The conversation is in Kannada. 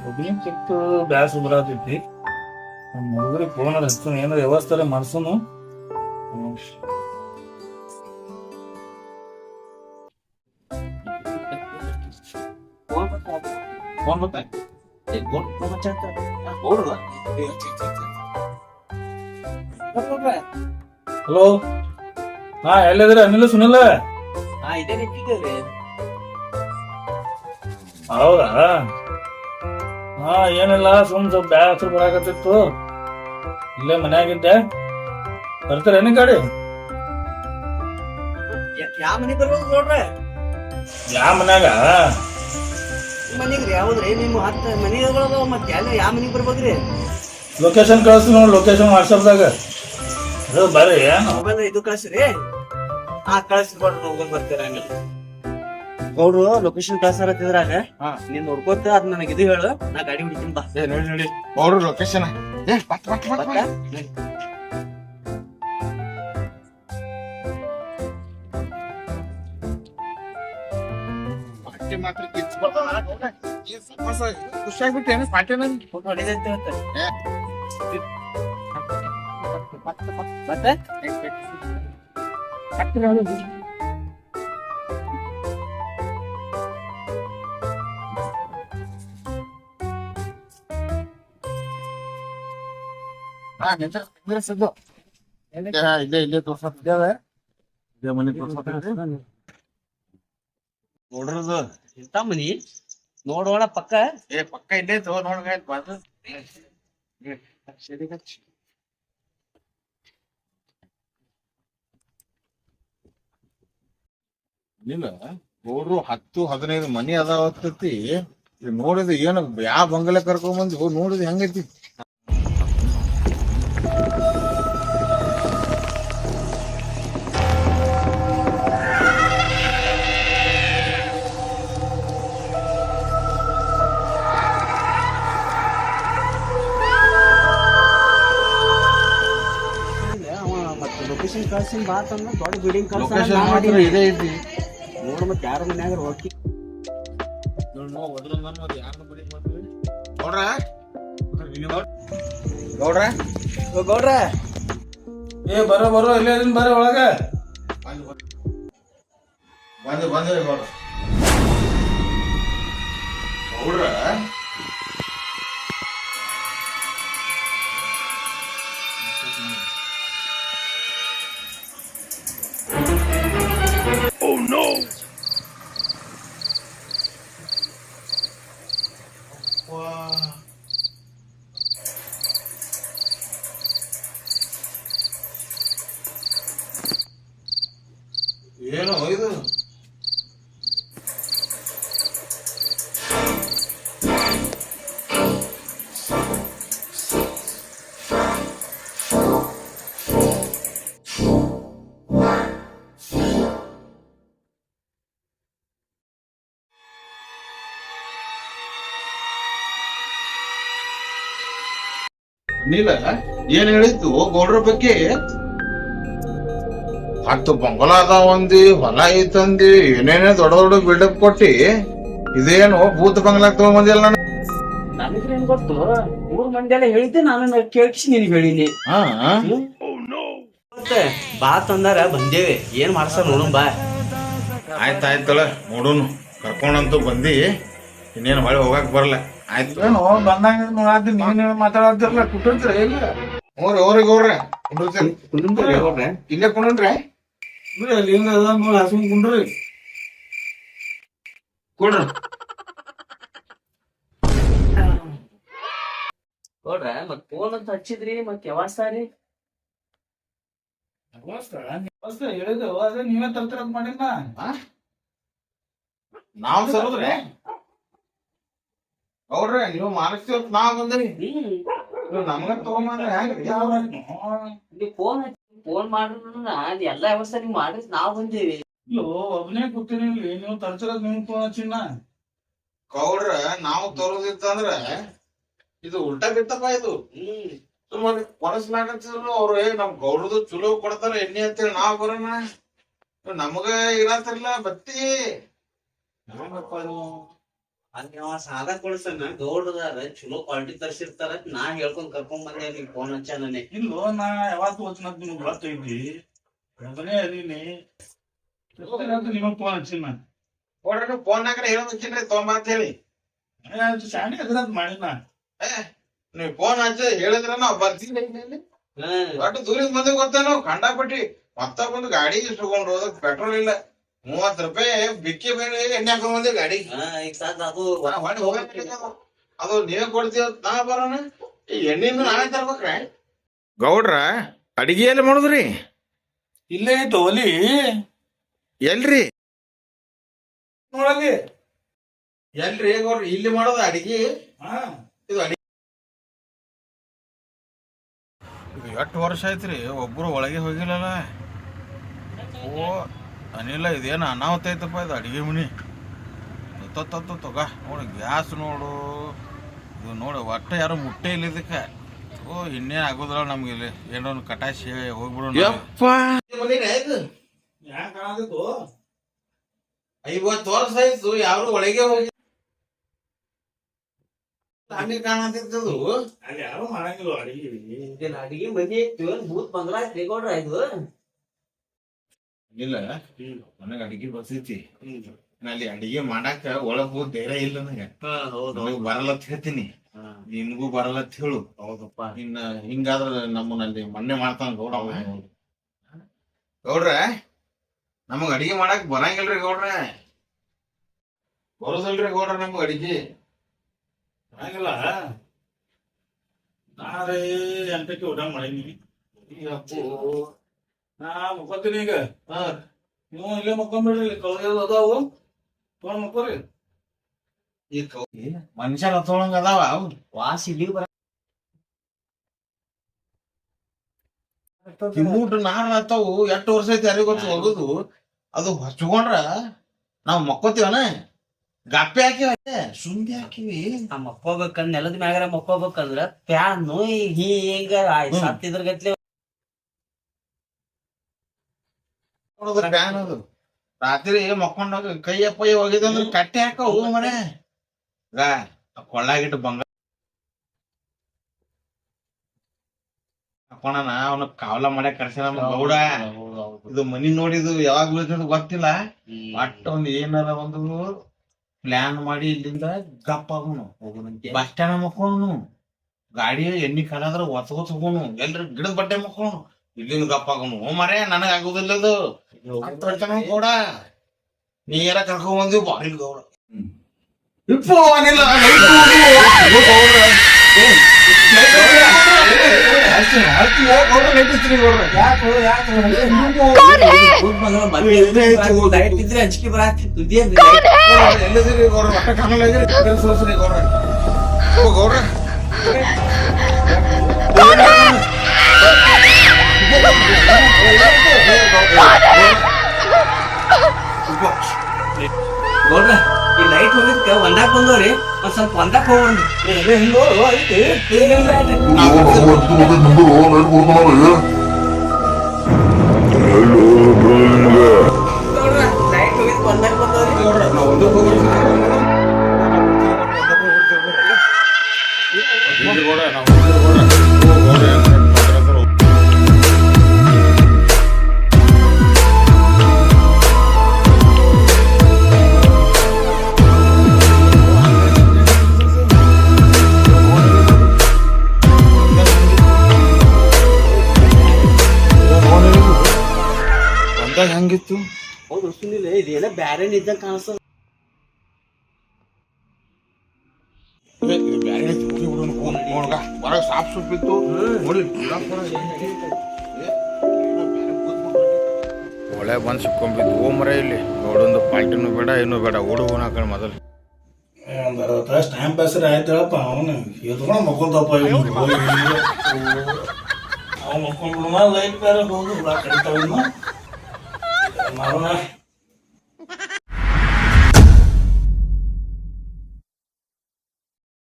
ಒಬ್ಬನೇ ಸಿಕ್ತು ಬ್ಯಾಸ ಬರತೈತಿ. ನಮ್ಮ ಹುಡುಗರಿಗೆ ಫೋನ್ ಹಚ್ತು, ಏನಾರ ವ್ಯವಸ್ಥೆ ಮಾಡ್ಸೋನು. ಫೋನ್ ಬರ್ತಾ ಹಲೋ. ಹಾ, ಎಲ್ಲಿದ್ದೀರ ಅನಿಲ್ ಸುನಿಲ್? ಹೌದಾ? ಹಾ, ಏನಿಲ್ಲ, ಸ್ವಲ್ಪ ಬ್ಯಾಸರು ಬರಾಕತ್ತಿತ್ತು. ಇಲ್ಲೇ ಮನ್ಯಾಗಿದ್ದೆ. ಬರ್ತೀರೇನು ಗಾಡಿ? ಯಾವ ಮನೆಗ್ ಬರ್ಬೇಕು ನೋಡ್ರೆ? ಯಾವ ಮನ್ಯಾಗ? ಮನೆಗ್ರಿ ಯಾವ್ದ್ರಿ? ನಿಮ್ಮ ಹತ್ತು ಮನೆಗಳು ಮತ್ತೆ ಎಲ್ಲ ಯಾವ ಮನೆಗ್ ಬರ್ಬೇಕ್ರಿ? ಲೊಕೇಶನ್ ಕಳಿಸ್ತೀನಿ ನೋಡಿ, ಲೊಕೇಶನ್ ವಾಟ್ಸಪ್ದಾಗ. ಅದು ಬರ್ರಿ. ಮೊಬೈಲ್ ಇದು ಕಳಿಸ್ರಿ. ಕಳಿಸ್ಕೊಡ್ರಿ, ಹೋಗೋದ್ ಬರ್ತೀರ ಅವ್ರು ಲೊಕೇಶನ್ ಕಳ್ಸಾರತ್ತಿದ್ರಾಗ ನೀನ್ ನೋಡ್ಕೋತ ಅದ್ ನನಗೆ ಇದು ಹೇಳು, ನಾ ಗಾಡಿ ಹೊಡಿತೀನಿ ಬಾ. ನೋಡಿ ಅವ್ರು ಲೊಕೇಶನ್ ಮಾತ್ರ ಖುಷಿಯಾಗ್ಬಿಟ್ಟೇನು ಪಾರ್ಟಿನ ಮತ್ತೆ ಇಲ್ಲೇ ತೋರ್ಸತ್ತಿದ್ದೇವೆ. ಇದೇ ಮನೆ ತೋರ್ಸತ್ತ ನೋಡ್ರದು ಇಂತ ಮನಿ ನೋಡೋಣ ಪಕ್ಕ. ಪಕ್ಕ ಇಲ್ಲೇ ತಗೋ ನೋಡ್ಬೇಕು ಬಾಜು. ಇಲ್ಲ ನೋಡ್ರು 10-15 ಮನಿ ಅದಾವತ್ತತಿ. ನೋಡಿದ ಏನು ಯಾವ ಬಂಗಲೆ ಕರ್ಕೊಂಡ್ ಬಂದು ನೋಡಿದ್ ಹೆಂಗೈತಿ. ಲೊಕೇಶನ್ ಕಳ್ಸಿನ್ ಬಾ ತಂದ ದೊಡ್ಡ ಬಿಲ್ಡಿಂಗ್ ಲೊಕೇಶನ್ ಮಾತ್ರ ಇದೇ ಐತಿ. ನೋಡ್ ಮತ್ತೆ ಯಾರ ಮನ್ಯಾಗ ಹೋಗಿ ಗೌಡ್ರ ಏ ಬರೋ ಇಲ್ಲೇ ಇದೀನಿ, ಬರ್ರಿ ಒಳಗ. ಬಂದ್ರಿ ಗೌಡ್ರ. Oh no! ಏನು ಇದು? ಅನಿಲ ಏನ್ ಹೇಳಿತ್ತು ಗೌಡ್ರ ಬಗ್ಗೆ? 10 ಬಂಗಲ ಅದಾವಂದಿ, ಹೊಲ ಐತಂದಿ, ಏನೇನೇ ದೊಡ್ಡ ಬಿಲ್ಡಪ್ ಕೊಟ್ಟಿ. ಇದೇನು ಭೂತ ಬಂಗ್ಲಾಕ್ ತಗೊಂಬಂದಿಲ್ಲ ನಾನು. ನನಗೇನ್ ಗೊತ್ತು, 3 ಮಂದಿ ಎಲ್ಲ ಹೇಳಿದ್ದೆ, ನಾನು ಕೇಳಿಸಿ ನಿನಗೆ ಹೇಳಿನಿ. ಮತ್ತೆ ಬಾ ತಂದಾರ ಬಂದೇವಿ, ಏನ್ ಮಾಡ್ಸ ನೋಡು ಬಾ. ಆಯ್ತಾಯ್ತಲ್ಲ ನೋಡುನು, ಕರ್ಕೊಂಡಂತೂ ಬಂದಿ, ಇನ್ನೇನು ಹೊಳೆ ಹೋಗಾಕ್ ಬರಲ್ಲ. ಆಯ್ತು ಏನು ಬಂದಂಗ ನೋಡಾತಿ, ನೀನ್ ಮಾತಾಡತ್ತಿರಲ್ಲ, ಕುಟ್ಟಿರ್ತೀರ ಇಲ್ಲ? ಅವ್ರಿಗೆ ಇಲ್ಲೇ ಕುಂಡ್ರಿ ಬಿಡ್ರಿ, ಅಲ್ಲಿ ಹಿಂಗ ಹಸುಮ್ ಕುಂಡ್ರಿ ಕೊಡ್ರಿ. ನೋಡ್ರ ಮತ್ ಫೋನ್ ಅಂತ ಹಚ್ಚಿದ್ರಿ, ಮತ್ ಯಾವಾಗ ಸಾರಿ ಹೇಳಿದ್ರು, ಅದೇ ನೀವೇ ತರ್ತಿರೋದ್ ಮಾಡಿಲ್ಲ. ನಾವ್ ಸರೋದ್ರಿ ಅವ್ರೆ, ನೀವು ಮಾರಿಸ್ತೀವ್ ನಾವ್ ಬಂದ್ರಿ. ನಮ್ಗ ತಗೊಂಬಂದ್ರೆ ಹೆಂಗ್ರಿ? ಫೋನ್ ಮಾಡಿದ್ರು ಅದ್ ಎಲ್ಲಾ ವ್ಯವಸ್ಥೆ ನೀವ್ ಮಾಡ್ರಿ, ನಾವ್ ಬಂದೇವಿ. ಇಲ್ಲೋ ಒಬ್ನೇ ಕೂತೀನಿ, ಇಲ್ಲಿ ನೀವು ತರ್ತಿರೋದ್ ನೀವು ಫೋನ್ ಹಚ್ಚಿನ. ಗೌಡ್ರ ನಾವು ತರೋದಿತ್ತಂದ್ರ ಇದು ಉಲ್ಟಾ ಬಿತ್ತಪ್ಪ ಇದು. ಸುಮ್ಮನೆ ಕೊಡಸ್ಲಾಕತ್ತಿದ್ರು ಅವ್ರು. ನಮ್ ಗೌಡ್ರದು ಚಲೋ ಕೊಡ್ತಾರ ಎಣ್ಣೆ ಅಂತೇಳಿ ನಾವ್ ಬರೋಣ, ನಮಗ ಇರತ್ತಿರ್ಲ ಬತ್ತಿ. ಅಲ್ಲಿ ಅವ ಸಾಲ ಕೊಡ್ಸನ ಗೌಡ್ರದಾರ ಚಲೋ ಕ್ವಾಲಿಟಿ ತರ್ಸಿರ್ತಾರ ನಾ ಹೇಳ್ಕೊಂಡ್ ಕರ್ಕೊಂಡ್ ಬಂದೆ ನೀವ್ ಫೋನ್ ಹಚ್ಚ ನನಗೆ. ಇಲ್ಲೋ ನಾ ಯಾವತ್ತು ವಚನ ನಿಮ್ಗೆ ಗೊತ್ತೈತಿ ಮೊದಲೇ ಅದೀನಿ ನಿಮಗ್ ಫೋನ್ ಹಚ್ಚಿನ ಕೊಡ್ರಿ ಫೋನ್ ಹಾಕ್ರೆ ಹೇಳೋದ್ ಹಚ್ಚಿನ್ರಿ ತೊಂಬ ಅಂತ ಹೇಳಿ. ಶಾಣೆ ಅದ್ರದ್ ಮಾಡಿನ ನೀವ್ ಫೋನ್ ಹಚ್ಚಿ ಹೇಳಿದ್ರ ನಾವ್ ಬರ್ತೀವಿ. ಒಟ್ಟು ದೂರಿಂದ ಬಂದು ಗೊತ್ತೇನು ಕಂಡಾಪಟ್ಟಿ ಮತ್ತ ಬಂದು ಗಾಡಿ ತಗೊಂಡು ಹೋದಕ್ ಪೆಟ್ರೋಲ್ ಇಲ್ಲ, 30 ರೂಪಾಯಿ ಬಿಕ್ಕಿ ಬೇರೆ ಎಣ್ಣೆ ಹಾಕೊಂಡ್ ಬಂದಿ ಗಾಡಿ. ಈಗ ಸಾಕ್ ಅದು ಅದು ನೀವೇ ಕೊಡ್ತೀವ ನಾ ಬರೋಣ, ಈ ಎಣ್ಣೆನು ನಾವೇ ತರ್ಬೇಕ್ರ. ಗೌಡ್ರ ಅಡಿಗೆ ಎಲ್ಲಿ ಮಾಡುದ್ರಿ? ಇಲ್ಲೇ ಐತೆ ಒಲಿ ಎಲ್ರಿ ನೋಡಲ್ಲಿ. ಎಲ್ರಿ ಗೌಡ್ರ ಇಲ್ಲಿ ಮಾಡೋದು ಅಡಿಗೆ? ಇದು ಅಡಿಗೆ ಇದು ಎಷ್ಟು ವರ್ಷ ಆಯ್ತ್ರಿ ಒಬ್ರು ಒಳಗೆ ಹೋಗಿಲ್ಲಲ್ಲ. ಓ ಅನಿಲ್ಲ, ಇದೇನು ಅನಾಹುತ ಐತಪ್ಪ ಇದು ಅಡಿಗೆ ಮನಿ. ತಗ ನೋಡು ಗ್ಯಾಸ್ ನೋಡು, ಇದು ನೋಡು ಒಟ್ಟ ಯಾರು ಮುಟ್ಟೆ ಇಲ್ಲ ಇದಕ್ಕೆ. ಓ ಇನ್ನೇನು ಆಗೋದಿಲ್ಲ ನಮ್ಗೆ ಇಲ್ಲಿ ಏನೋ ಒಂದು ಕಟಾಶಿ ಹೋಗ್ಬಿಡೋಣ. 50 ವರ್ಷ ಆಯ್ತು ಯಾರು ಒಳಗೆ ಹೋಗಿ ಹಂಗೆ ಕಾಣತಿರ್ತದು. ಅಲ್ಲಿ ಯಾರು ಮಾಡಂಗಿಲ್ಲ ಅಡಿಗೆ. ಅಡಿಗೆ ಮನಿ ಐತಿ ಭೂತ್ ಬಂದ್ರ ಗೌಡ್ರ ಇದು ಇಲ್ಲ ನನಗ ಅಡಿಗೆ ಬರ್ತೈತಿ, ಅಲ್ಲಿ ಅಡಿಗೆ ಮಾಡಾಕ ಒಳಗ್ ಹೋಗಿ ಧೈರ್ಯ ಇಲ್ಲ ನನಗ. ನನಗ್ ಬರಲ್ಲತ್ ಹೇಳ್ತೀನಿ, ನಿನ್ಗೂ ಬರಲ್ಲತ್ ಹೇಳು. ಹೌದಪ್ಪ. ಇನ್ನ ಹಿಂಗಾದ್ರ ನಮ್ಮನಲ್ಲಿ ಮೊನ್ನೆ ಮಾಡ್ತಾನ ಗೌಡ. ಗೌಡ್ರ ನಮಗ್ ಅಡಿಗೆ ಮಾಡಾಕ್ ಬರಂಗಿಲ್ರಿ ಗೌಡ್ರ, ಬರೋದಲ್ರಿ ಗೌಡ್ರ ನಮಗ್ ಅಡಿಗೆ ಬರಂಗಿಲ್ಲ. ನಾಳೆ 8ಕ್ಕೆ ಊಟ ಮಾಡೀನಿ. ನಾ ಮುಕ್ಕೋತೀನಿ ಈಗ. ನೀವು ಇಲ್ಲೇ ಮುಕ್ಕೊಂಬಿಡ್ರಿ, ಕೌದಿಯೋದು ಅದಾವು ತೊಗೊಂಡ್ ಮುಕ್ಕೋರಿ. ಮನುಷ್ಯರ ಹತ್ತೊಳಂಗ ಅದಾವ ಅವು ವಾಸ್ ಇಲ್ಲಿ ಬರ ತಿಮ್ಮೂಟ ನಾರ್ ಆತಾವು. 8 ವರ್ಷ ಐತಿ ಯಾರಿಗ ಗೊತ್ತು ಹೋಗುದು. ಅದು ಹಚ್ಕೊಂಡ್ರ ನಾವ್ ಮಕ್ಕೋತೀವನ ಗಪ್ಪೆ ಹಾಕಿವ ಸುಂದಿ ಹಾಕಿವಿ. ಮಕ್ಕೋಬೇಕಂದ್ ನೆಲದ ಮ್ಯಾಗಾರ ಮಕ್ಕೋಬೇಕಂದ್ರ ಪ್ಯಾನ್ ಹಿಂಗ ಸತ್ತಿದ್ರ ಗತ್ಲೆ ಫ್ಯಾನ್ ಅದು. ರಾತ್ರಿ ಮಕ್ಕೊಂಡಾಗ ಕೈಯ ಪೈ ಹೋಗಿದಂದ್ರ ಕಟ್ಟೆ ಹಾಕ ಹೋಗ ಮನೆ ಕೊಳ್ಳಾಗಿಟ್ಟು ಬಂಗಾರ ಹಾಕೋಣ. ಅವನ ಕಾವಲ ಮಾಡಕ್ ಕರ್ಸ ಗೌಡ. ಇದು ಮನಿ ನೋಡಿದು ಯಾವಾಗ ಬೀಳ್ತದ ಗೊತ್ತಿಲ್ಲ. ಒಟ್ಟ ಒಂದ್ ಏನಾರ ಒಂದು ಪ್ಲಾನ್ ಮಾಡಿ ಇಲ್ಲಿಂದ ಗಪ್ ಆಗೋನು, ಬಸ್ ಸ್ಟ್ಯಾಂಡ್ ಮಕ್ಕೋನು, ಗಾಡಿ ಎಣ್ಣಿ ಕಾಲಾದ್ರ ಒತ್ಕೋತ್ ಹೋಗೋನು, ಎಲ್ರಿ ಗಿಡದ ಬಟ್ಟೆ ಮಕ್ಕೋನು, ಇಲ್ಲಿಂದ ಗಪ್ ಆಗೋನು. ಓ ಮರೆ ನನಗ ಆಗುದಿಲ್ಲ ಇದು ಗೌಡ. ನೀರ ಕರ್ಕೊಂಡ್ ಬಂದಿವ್ ಬಾರಿ ಗೌಡ. ಹಂಚಿಕೆ ಬರಾತಿತ್ತು ಒಟ್ಟ ಕಾಣಲ್ಲ ಗೌಡ್ರ. ಗೌಡ್ರ ಈ ಲೈಟ್ ಹೋಗಿದ್ಕ ಒಂದಾಕ್ ಬಂದವ್ರಿ, ಒಂದ್ ಸ್ವಲ್ಪ ಒಂದಾಕ್ ಹೋಗ್ರಿ. ಲೈಟ್ ಹೋಗಿದ್ಕ ಒಂದಾಕ್ ಬಂದವ್ರಿ. ಹಂಗಿತ್ತು ಹೌದು ಸುನಿಲ್, ಇದೇನ ಬ್ಯಾರೆ ಇದ್ದಂಗ ಕಾಣಿಸ್ತದ. ಹೊರಗ ಸಾಪ್ ಸೊಪ್ಪ ಇತ್ತು ನೋಡಿ. ಒಳ್ಳೆ ಬಂದ್ ಸಿಕ್ಕೊಂಬಿತ್ತು. ಓಮರ ಇಲ್ಲಿ ಗೌಡೊಂದು ಪಾಲ್ಟಿನೂ ಬೇಡ ಏನೂ ಬೇಡ, ಓಡುವನ ಹಾಕೊಂಡ್ ಮೊದಲು ಒಂದು 60 ತಾಸು ಟೈಮ್ ಪಾಸ್ ಆಯ್ತು ಹೇಳಪ್ಪ. ಅವನು ಎದ್ಕೊಂಡು ಮಕ್ಕೊಂತಪ್ಪ. ಅವ್ ಮಕ್ಕೊಂಡ್ಬಿಡೋಣ, ಲೈಟ್ ಬೇರೆ ಹೋಗುದು ಕಡಿತಾವ ಮಾಡೋಣ.